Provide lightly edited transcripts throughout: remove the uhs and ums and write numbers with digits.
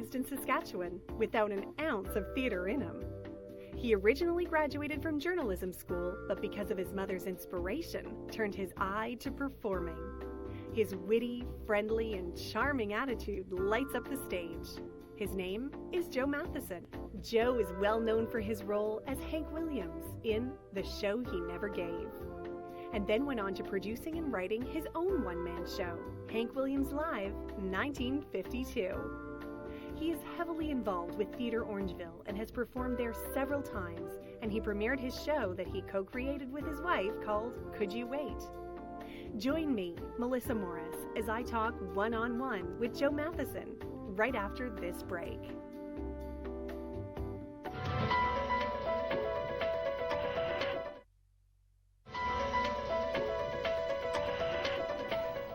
raised in Saskatchewan without an ounce of theatre in him. He originally graduated from journalism school, but because of his mother's inspiration, turned his eye to performing. His witty, friendly, and charming attitude lights up the stage. His name is Joe Matheson. Joe is well known for his role as Hank Williams in The Show He Never Gave, and then went on to producing and writing his own one-man show, Hank Williams Live, 1952. He is heavily involved with Theatre Orangeville and has performed there several times, and he premiered his show that he co-created with his wife called Could You Wait? Join me, Melissa Morris, as I talk one-on-one with Joe Matheson right after this break.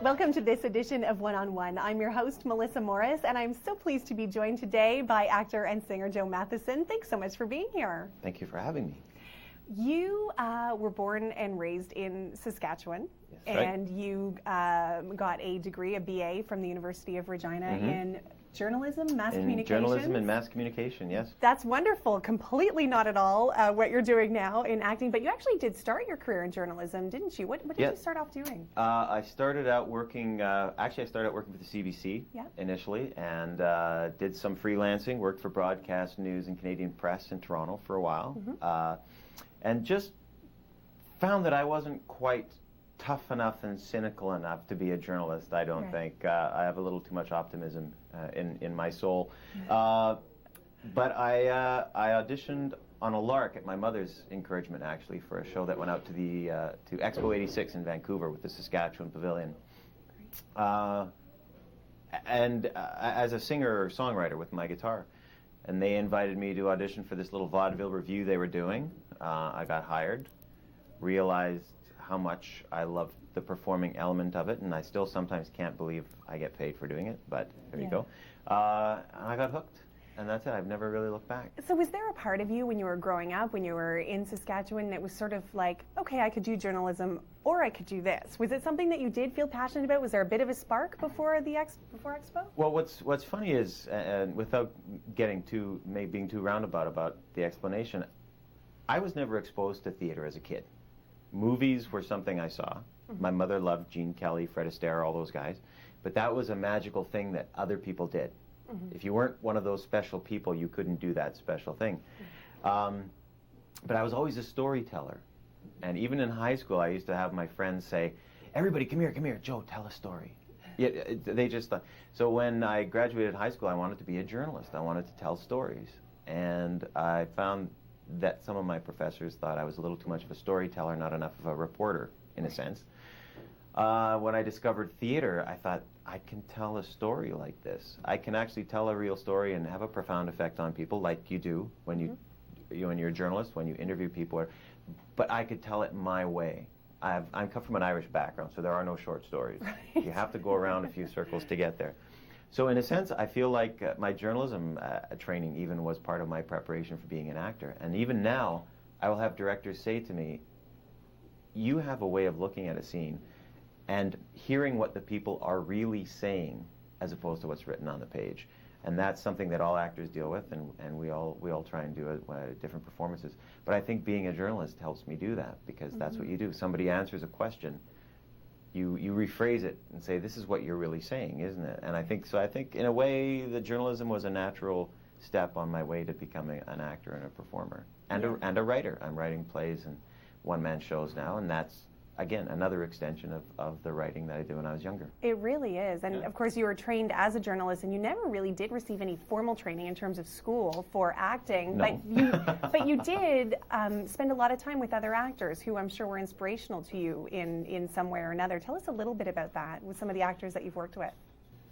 Welcome to this edition of One-on-One. I'm your host, Melissa Morris, and I'm so pleased to be joined today by actor and singer Joe Matheson. Thanks so much for being here. Thank you for having me. You were born and raised in Saskatchewan, yes, and right. You got a degree, a BA, from the University of Regina in journalism, mass communication. Journalism and mass communication, yes. That's wonderful. Completely not at all what you're doing now in acting, but you actually did start your career in journalism, didn't you? What did you start off doing? I started out working, actually I started out working for the CBC initially, and did some freelancing, worked for broadcast news and Canadian press in Toronto for a while, and just found that I wasn't quite tough enough and cynical enough to be a journalist, I don't think. I have a little too much optimism in my soul. But I auditioned on a lark at my mother's encouragement, actually, for a show that went out to the to Expo 86 in Vancouver with the Saskatchewan Pavilion. As a singer-songwriter with my guitar. And they invited me to audition for this little vaudeville review they were doing. I got hired, realized how much I loved the performing element of it, and I still sometimes can't believe I get paid for doing it, but there you go. And I got hooked, and that's it. I've never really looked back. So was there a part of you when you were growing up, when you were in Saskatchewan, that was sort of like, okay, I could do journalism, or I could do this? Was it something that you did feel passionate about? Was there a bit of a spark before the Expo? Well, what's funny is, and without getting being too roundabout about the explanation, I was never exposed to theater as a kid. Movies were something I saw. My mother loved Gene Kelly, Fred Astaire, all those guys. But that was a magical thing that other people did. If you weren't one of those special people, you couldn't do that special thing. But I was always a storyteller. And even in high school, I used to have my friends say, everybody, come here, Joe, tell a story. They just thought. So when I graduated high school, I wanted to be a journalist. I wanted to tell stories. And I found that some of my professors thought I was a little too much of a storyteller, not enough of a reporter, in a sense. When I discovered theater, I thought, I can tell a story like this. I can actually tell a real story and have a profound effect on people, like you do when when you're a journalist, when you interview people. But I could tell it my way. I come from an Irish background, so there are no short stories. Right. You have to go around a few circles to get there. So in a sense, I feel like my journalism training even was part of my preparation for being an actor. And even now, I will have directors say to me, you have a way of looking at a scene and hearing what the people are really saying as opposed to what's written on the page. And that's something that all actors deal with, and we all try and do different performances. But I think being a journalist helps me do that, because that's what you do. Somebody answers a question, you rephrase it and say, this is what you're really saying, isn't it? And I think in a way the journalism was a natural step on my way to becoming an actor and a performer and a writer. I'm writing plays and one-man shows now, and that's again another extension of the writing that I did when I was younger. It really is. And of course you were trained as a journalist, and you never really did receive any formal training in terms of school for acting. No. But you did spend a lot of time with other actors who I'm sure were inspirational to you in some way or another. Tell us a little bit about that with some of the actors that you've worked with.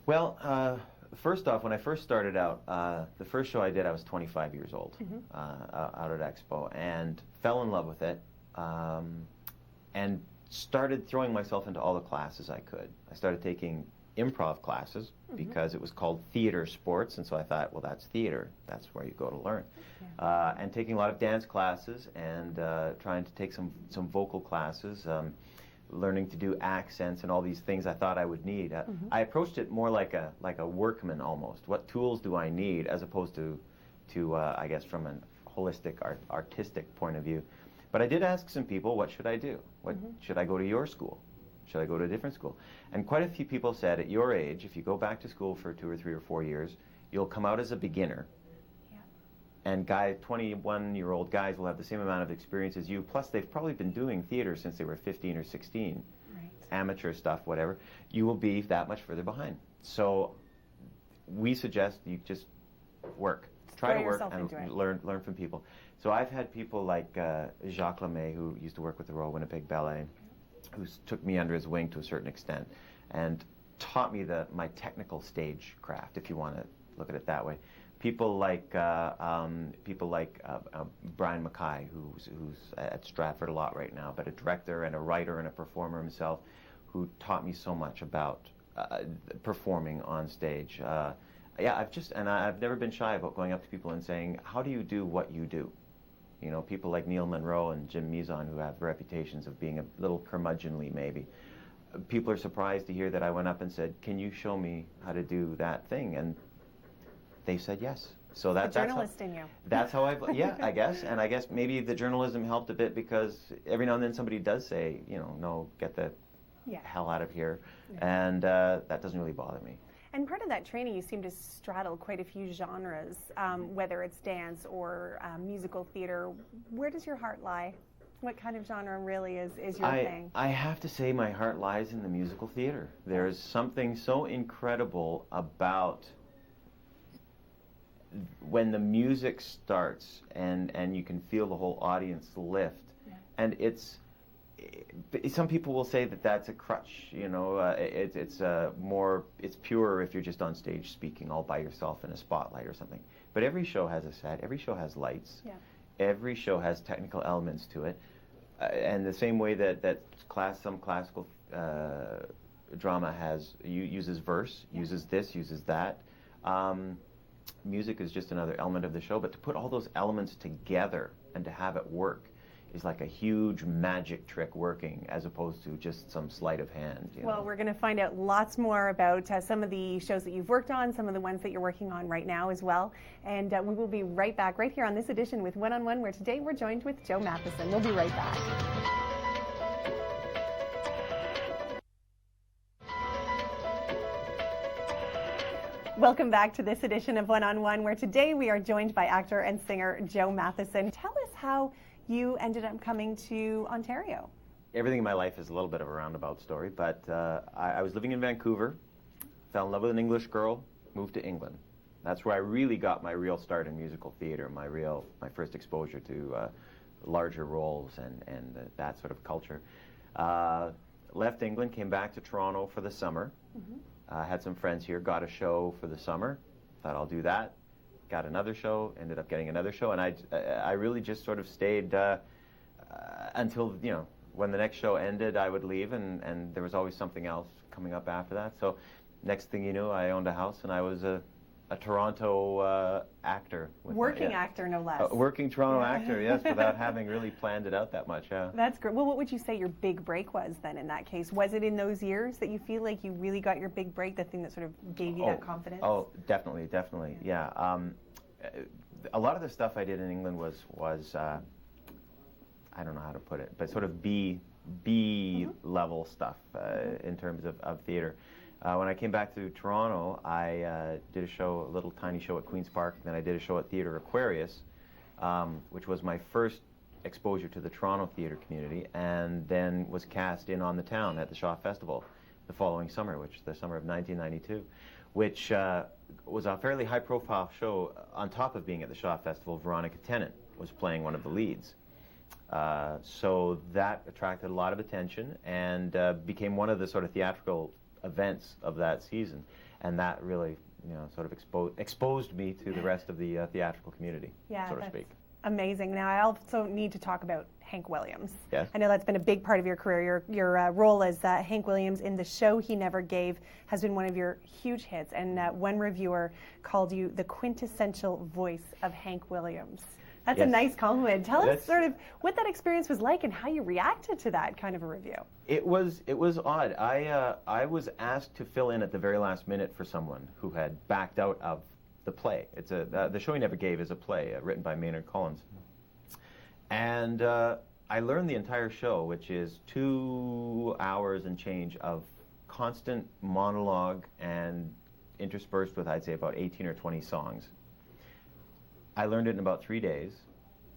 Well, first off, when I first started out, the first show I did, I was 25 years old out at Expo, and fell in love with it, and started throwing myself into all the classes I could. I started taking improv classes because it was called theater sports, and so I thought, well, that's theater. That's where you go to learn. And taking a lot of dance classes and trying to take some vocal classes. learning to do accents and all these things I thought I would need. I approached it more like a workman almost. What tools do I need, as opposed to I guess from an holistic artistic point of view. But I did ask some people, what should I do? Should I go to your school? Should I go to a different school? And quite a few people said, at your age, if you go back to school for 2 or 3 or 4 years, you'll come out as a beginner. And 21-year-old guys will have the same amount of experience as you, plus they've probably been doing theater since they were 15 or 16, amateur stuff, whatever. You will be that much further behind. So we suggest you just work. Try to work and learn from people. So I've had people like Jacques Lemay, who used to work with the Royal Winnipeg Ballet, who took me under his wing to a certain extent and taught me my technical stage craft, if you want to look at it that way. People like Brian Mackay, who's at Stratford a lot right now, but a director and a writer and a performer himself, who taught me so much about performing on stage. I've never been shy about going up to people and saying, how do you do what you do? You know, people like Neil Monroe and Jim Mizon, who have reputations of being a little curmudgeonly maybe. People are surprised to hear that I went up and said, can you show me how to do that thing? And they said yes. So that's the journalist in you. That's how I guess. And I guess maybe the journalism helped a bit, because every now and then somebody does say, no, get the hell out of here. Yeah. And that doesn't really bother me. And part of that training, you seem to straddle quite a few genres, whether it's dance or musical theater. Where does your heart lie? What kind of genre really is your thing? I have to say my heart lies in the musical theater. There's something so incredible about when the music starts and you can feel the whole audience lift. Yeah. And some people will say that that's a crutch, it's pure if you're just on stage speaking all by yourself in a spotlight or something. But every show has a set, every show has lights, every show has technical elements to it, and the same way that some classical drama uses verse, uses this, uses that. Music is just another element of the show, but to put all those elements together and to have it work is like a huge magic trick working, as opposed to just some sleight of hand. Well, we're going to find out lots more about some of the shows that you've worked on, some of the ones that you're working on right now as well. And we will be right back right here on this edition with One on One, where today we're joined with Joe Matheson. We'll be right back. Welcome back to this edition of One on One, where today we are joined by actor and singer Joe Matheson. Tell us how you ended up coming to Ontario. Everything in my life is a little bit of a roundabout story, but I was living in Vancouver, fell in love with an English girl, moved to England. That's where I really got my real start in musical theater, my first exposure to larger roles and that sort of culture. Left England, came back to Toronto for the summer. Had some friends here, got a show for the summer, thought I'll do that. Got another show, ended up getting another show, and I really just sort of stayed until, when the next show ended, I would leave, and there was always something else coming up after that. So next thing you knew, I owned a house, and I was a Toronto actor. Working actor, no less. Working Toronto actor, yes, without having really planned it out that much, yeah. That's great. Well, what would you say your big break was then in that case? Was it in those years that you feel like you really got your big break, the thing that sort of gave you that confidence? Oh, definitely, yeah. A lot of the stuff I did in England was I don't know how to put it, but sort of B level stuff in terms of theater. When I came back to Toronto, I did a little tiny show at Queen's Park, then I did a show at Theatre Aquarius, which was my first exposure to the Toronto theatre community, and then was cast in On the Town at the Shaw Festival the following summer, the summer of 1992, which was a fairly high-profile show. On top of being at the Shaw Festival, Veronica Tennant was playing one of the leads. So that attracted a lot of attention and became one of the sort of theatrical events of that season, and that really, sort of exposed me to the rest of the theatrical community, so to speak. Amazing. Now, I also need to talk about Hank Williams. Yes. I know that's been a big part of your career. Your role as Hank Williams in The Show He Never Gave has been one of your huge hits, and one reviewer called you the quintessential voice of Hank Williams. That's a nice compliment. Tell us sort of what that experience was like and how you reacted to that kind of a review. It was odd. I was asked to fill in at the very last minute for someone who had backed out of the play. It's The Show He Never Gave is a play written by Maynard Collins. And I learned the entire show, which is 2 hours and change of constant monologue and interspersed with, I'd say, about 18 or 20 songs. I learned it in about 3 days,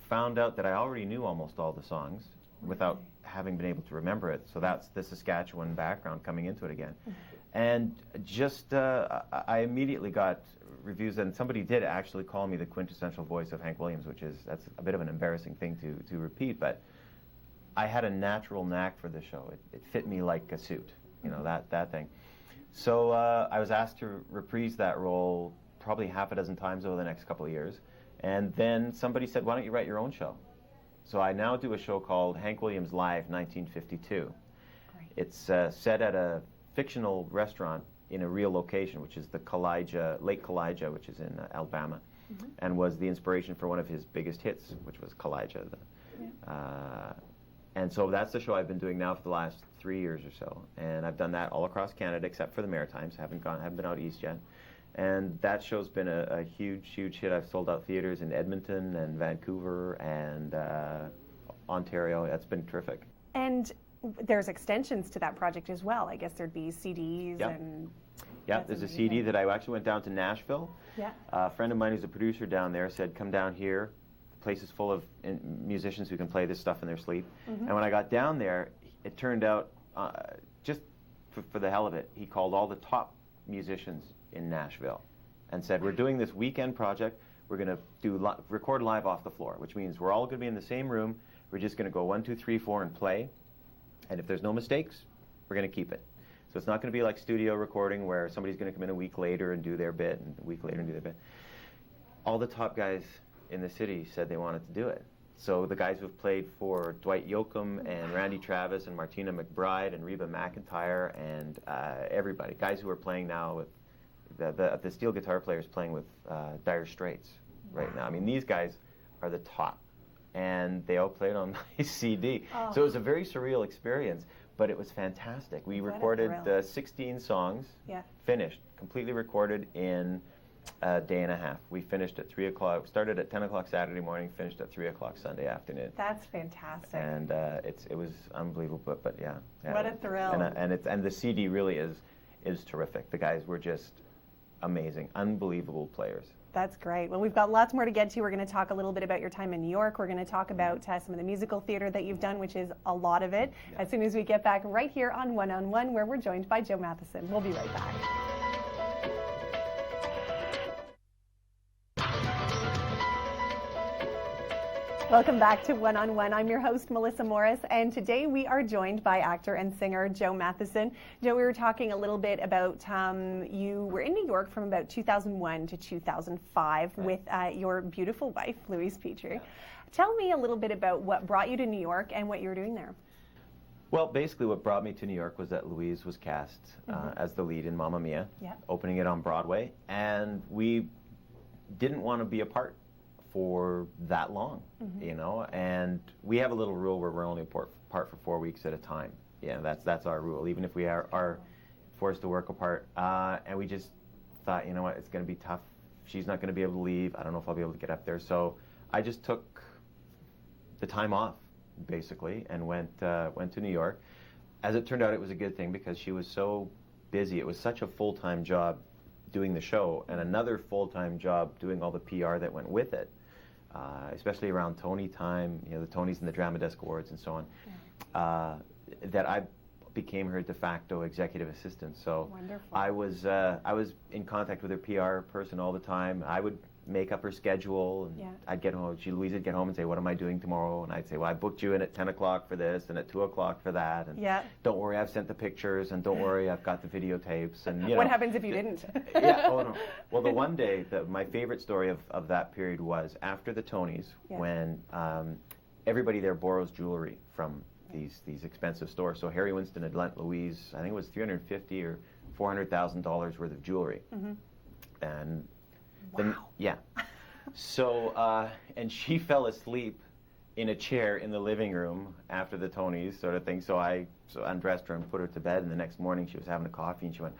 found out that I already knew almost all the songs without having been able to remember it. So that's the Saskatchewan background coming into it again. And just, I immediately got reviews, and somebody did actually call me the quintessential voice of Hank Williams, that's a bit of an embarrassing thing to repeat, but I had a natural knack for the show. It fit me like a suit, that thing. So I was asked to reprise that role probably half a dozen times over the next couple of years. And then somebody said, why don't you write your own show? So I now do a show called Hank Williams Live 1952. Great. It's set at a fictional restaurant in a real location, which is the Lake Kalijah, which is in Alabama, and was the inspiration for one of his biggest hits, which was Kalijah. And so that's the show I've been doing now for the last 3 years or so. And I've done that all across Canada, except for the Maritimes. Haven't been out east yet. And that show's been a huge, huge hit. I've sold out theaters in Edmonton and Vancouver and Ontario. That's been terrific. And there's extensions to that project as well. I guess there'd be CDs and... Yeah, there's a CD that I actually went down to Nashville. Yeah. A friend of mine who's a producer down there said, come down here. The place is full of musicians who can play this stuff in their sleep. And when I got down there, it turned out, just for the hell of it, he called all the top musicians in Nashville and said, we're doing this weekend project. We're going to record live off the floor, which means we're all going to be in the same room. We're just going to go 1, 2, 3, 4 and play. And if there's no mistakes, we're going to keep it. So it's not going to be like studio recording where somebody's going to come in a week later and do their bit, and a week later and do their bit. All the top guys in the city said they wanted to do it. So the guys who've played for Dwight Yoakam and Randy Travis and Martina McBride and Reba McEntire and everybody, guys who are playing now with the steel guitar players playing with Dire Straits right now. I mean, these guys are the top, and they all played on my CD. Oh. So it was a very surreal experience, but it was fantastic. We recorded 16 songs, finished, completely recorded in a day and a half. We finished at 3 o'clock, started at 10 o'clock Saturday morning, finished at 3 o'clock Sunday afternoon. That's fantastic. And it was unbelievable, but yeah. What a thrill. And the CD really is terrific. The guys were just amazing, unbelievable players. That's great. Well, we've got lots more to get to. We're going to talk a little bit about your time in New York. We're going to talk about some of the musical theater that you've done, which is a lot of it, as soon as we get back right here on One on One, where we're joined by Joe Matheson. We'll be right back. Welcome back to One on One. I'm your host, Melissa Morris, and today we are joined by actor and singer Joe Matheson. Joe, we were talking a little bit about you were in New York from about 2001 to 2005 with your beautiful wife, Louise Petrie. Yeah. Tell me a little bit about what brought you to New York and what you were doing there. Well, basically what brought me to New York was that Louise was cast as the lead in Mamma Mia, opening it on Broadway, and we didn't want to be apart for that long, and we have a little rule where we're only apart for 4 weeks at a time. That's our rule, even if we are forced to work apart. And we just thought, you know what, it's going to be tough. She's not going to be able to leave. I don't know if I'll be able to get up there. So I just took the time off, basically, and went to New York. As it turned out, it was a good thing because she was so busy. It was such a full-time job doing the show and another full-time job doing all the PR that went with it. Especially around Tony time, the Tonys and the Drama Desk Awards and so on, that I became her de facto executive assistant. So wonderful. I was in contact with her PR person all the time. I would make up her schedule, and I'd get home. Louise would get home and say, "What am I doing tomorrow?" And I'd say, "Well, I booked you in at 10 o'clock for this, and at 2 o'clock for that. And don't worry, I've sent the pictures, and don't worry, I've got the videotapes." And what happens if you didn't? Oh no. Well, the one day, my favorite story of that period was after the Tonys, when everybody there borrows jewelry from these expensive stores. So Harry Winston had lent Louise, I think it was $350,000 or $400,000 worth of jewelry, and. Wow. So, and she fell asleep in a chair in the living room after the Tonys sort of thing. So I undressed her and put her to bed, and the next morning she was having a coffee and she went,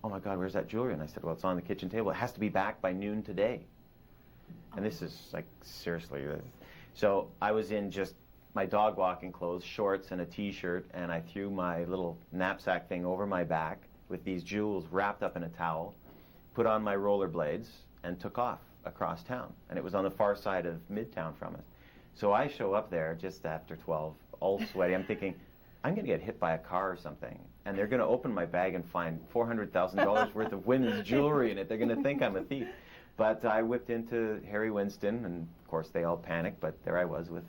"Oh my God, where's that jewelry?" And I said, "Well, it's on the kitchen table. It has to be back by noon today." And this is like, seriously. So I was in just my dog walking clothes, shorts and a t-shirt, and I threw my little knapsack thing over my back with these jewels wrapped up in a towel, put on my rollerblades, and took off across town. And it was on the far side of Midtown from us. So I show up there just after 12, all sweaty. I'm thinking, I'm going to get hit by a car or something, and they're going to open my bag and find $400,000 worth of women's jewelry in it. They're going to think I'm a thief. But I whipped into Harry Winston, and of course they all panicked, but there I was with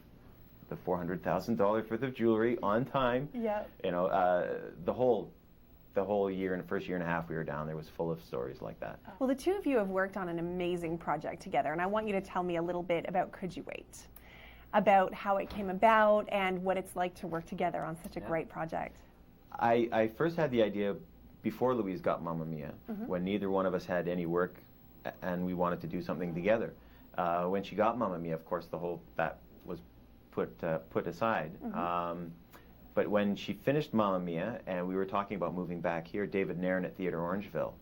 the $400,000 worth of jewelry on time. Yeah. You know, the whole year and first year and a half we were down there was full of stories like that. Well, the two of you have worked on an amazing project together, and I want you to tell me a little bit about Could You Wait? About how it came about and what it's like to work together on such a great project. I first had the idea before Louise got Mamma Mia, when neither one of us had any work and we wanted to do something together. When she got Mamma Mia, of course, that was put aside. But when she finished Mamma Mia and we were talking about moving back here, David Nairn at Theatre Orangeville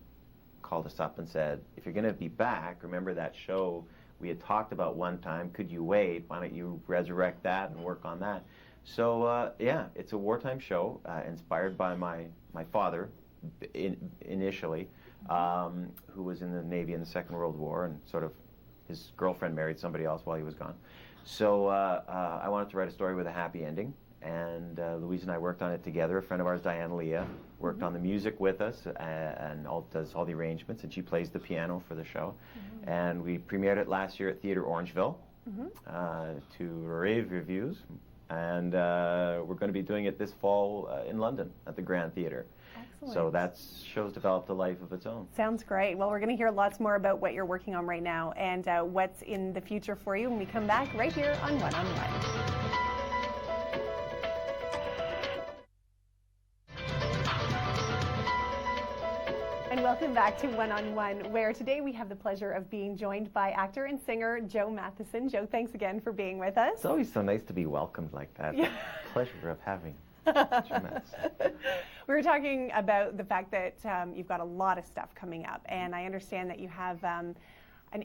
called us up and said, "If you're going to be back, remember that show we had talked about one time, Could You Wait? Why don't you resurrect that and work on that?" So yeah, it's a wartime show inspired by my father initially, who was in the Navy in the Second World War, and sort of his girlfriend married somebody else while he was gone. So I wanted to write a story with a happy ending, and Louise and I worked on it together. A friend of ours, Diane Leah, worked on the music with us and does all the arrangements, and she plays the piano for the show. And we premiered it last year at Theatre Orangeville to rave reviews, and we're going to be doing it this fall in London at the Grand Theatre. Excellent. So that show's developed a life of its own. Sounds great. Well, we're going to hear lots more about what you're working on right now and what's in the future for you when we come back right here on One on One. And welcome back to One on One, where today we have the pleasure of being joined by actor and singer Joe Matheson. Joe, thanks again for being with us. It's always so nice to be welcomed like that. Yeah. The pleasure of having Joe Matheson. We were talking about the fact that you've got a lot of stuff coming up, and I understand that you have an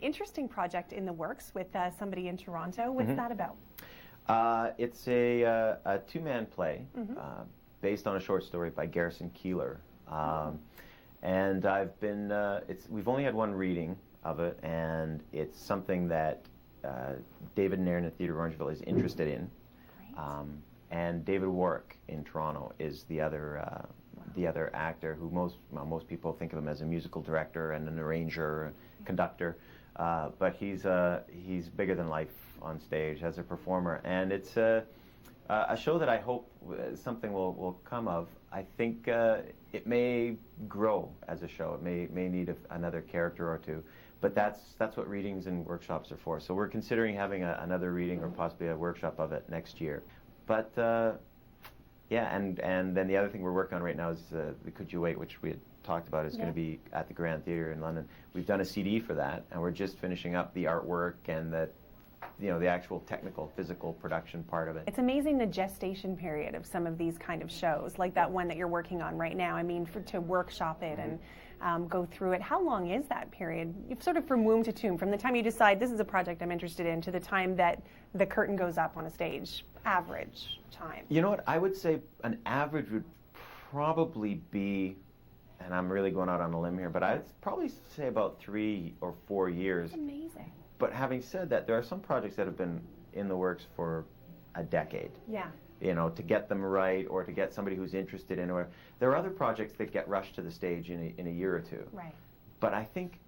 interesting project in the works with somebody in Toronto. What's that about? It's a two-man play based on a short story by Garrison Keillor. And I've been, we've only had one reading of it, and it's something that David Nairn at Theatre Orangeville is interested in. And David Warwick in Toronto is the other actor who most people think of him as a musical director and an arranger, conductor, but he's bigger than life on stage as a performer, and it's a show that I hope something will come of. I think it may grow as a show. It may need another character or two, but that's what readings and workshops are for. So we're considering having another reading or possibly a workshop of it next year. But yeah, and then the other thing we're working on right now is the Could You Wait, which we had talked about, is going to be at the Grand Theatre in London. We've done a CD for that, and we're just finishing up the artwork and the actual technical, physical production part of it. It's amazing the gestation period of some of these kind of shows, like that one that you're working on right now. I mean, to workshop it and go through it. How long is that period? You've sort of from womb to tomb, from the time you decide this is a project I'm interested in to the time that the curtain goes up on a stage, average time? You know what, I would say an average would probably be, and I'm really going out on a limb here, but I'd probably say about 3 or 4 years. That's amazing. But having said that, there are some projects that have been in the works for a decade. Yeah. You know, to get them right or to get somebody who's interested in, or there are other projects that get rushed to the stage in a year or two. Right. But I think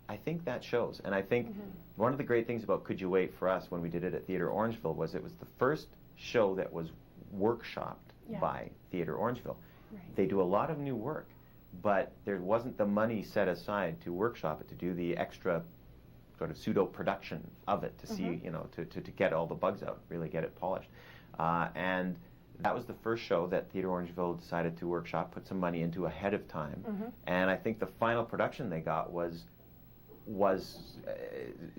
that shows, and I think one of the great things about Could You Wait for us when we did it at Theatre Orangeville was it was the first show that was workshopped by Theatre Orangeville. Right. They do a lot of new work, but there wasn't the money set aside to workshop it, to do the extra sort of pseudo production of it, to see, you know, to get all the bugs out, really get it polished. And that was the first show that Theatre Orangeville decided to workshop, put some money into ahead of time. And I think the final production they got was was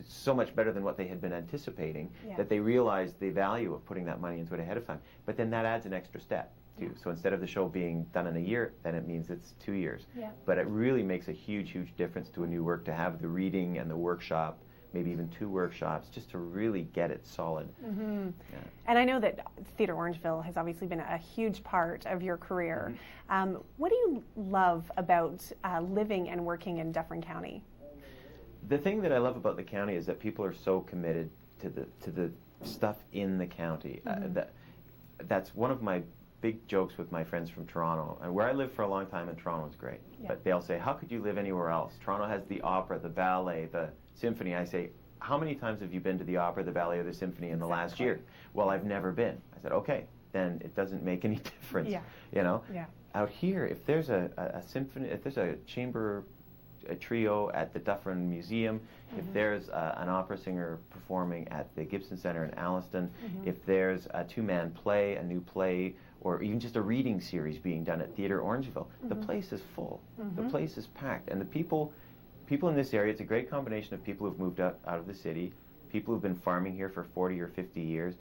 so much better than what they had been anticipating, Yeah. that they realized the value of putting that money into it ahead of time. But then that adds an extra step too. Yeah. So instead of the show being done in a year, then it means it's 2 years. Yeah. But it really makes a huge difference to a new work to have the reading and the workshop, maybe even 2 workshops, just to really get it solid. Mm-hmm. Yeah. And I know that Theatre Orangeville has obviously been a huge part of your career. Mm-hmm. What do you love about living and working in Dufferin County? The thing that I love about the county is that people are so committed to the stuff in the county. Mm-hmm. That's one of my big jokes with my friends from Toronto. And where I lived for a long time in Toronto is great. Yeah. But they'll say, how could you live anywhere else? Toronto has the opera, the ballet, the symphony. I say, how many times have you been to the opera, the ballet, or the symphony in the last year? Well, I've never been. I said, okay, then it doesn't make any difference. Yeah. You know? Yeah. Out here, if there's a symphony, if there's a chamber, a trio at the Dufferin Museum, if there's an opera singer performing at the Gibson Center in Alliston, if there's a 2-man play, a new play, or even just a reading series being done at Theatre Orangeville, the place is full. The place is packed. And the people in this area, it's a great combination of people who've moved out of the city, people who've been farming here for 40 or 50 years,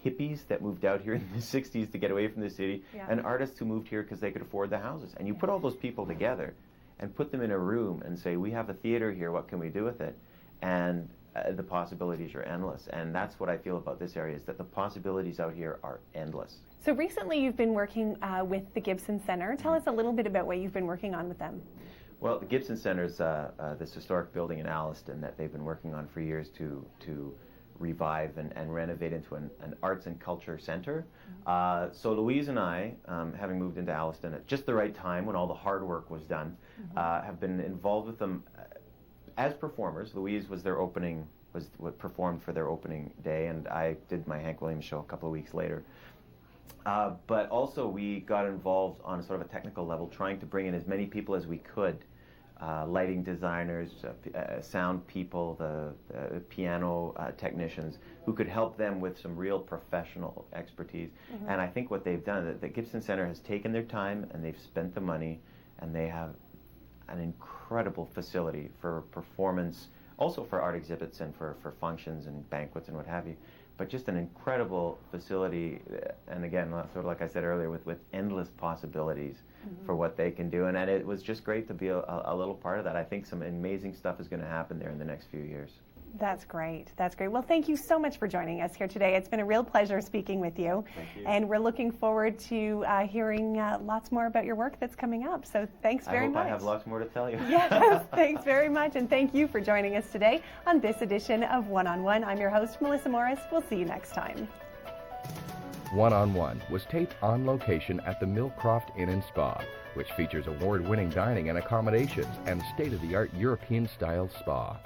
hippies that moved out here in the 60s to get away from the city, Yeah. and artists who moved here because they could afford the houses. And you put all those people together and put them in a room and say, we have a theater here, what can we do with it? And the possibilities are endless. And that's what I feel about this area, is that the possibilities out here are endless. So recently you've been working with the Gibson Center. Tell us a little bit about what you've been working on with them. Well, the Gibson Center is this historic building in Alliston that they've been working on for years to revive and renovate into an arts and culture center. So Louise and I, having moved into Alliston at just the right time when all the hard work was done, have been involved with them as performers. Louise was their opening, was what performed for their opening day, and I did my Hank Williams show a couple of weeks later. But also we got involved on sort of a technical level, trying to bring in as many people as we could. Lighting designers, sound people, the piano technicians, who could help them with some real professional expertise. And I think what they've done, the Gibson Center has taken their time and they've spent the money, and they have an incredible facility for performance, also for art exhibits and for functions and banquets and what have you. But just an incredible facility, and again, sort of like I said earlier, with endless possibilities for what they can do. And it was just great to be a little part of that. I think some amazing stuff is going to happen there in the next few years. That's great. That's great. Well, thank you so much for joining us here today. It's been a real pleasure speaking with you. Thank you. And we're looking forward to hearing lots more about your work that's coming up. So thanks very much. I hope I have lots more to tell you. Yes, thanks very much. And thank you for joining us today on this edition of One on One. I'm your host, Melissa Morris. We'll see you next time. One on One was taped on location at the Millcroft Inn and Spa, which features award-winning dining and accommodations and state-of-the-art European-style spa.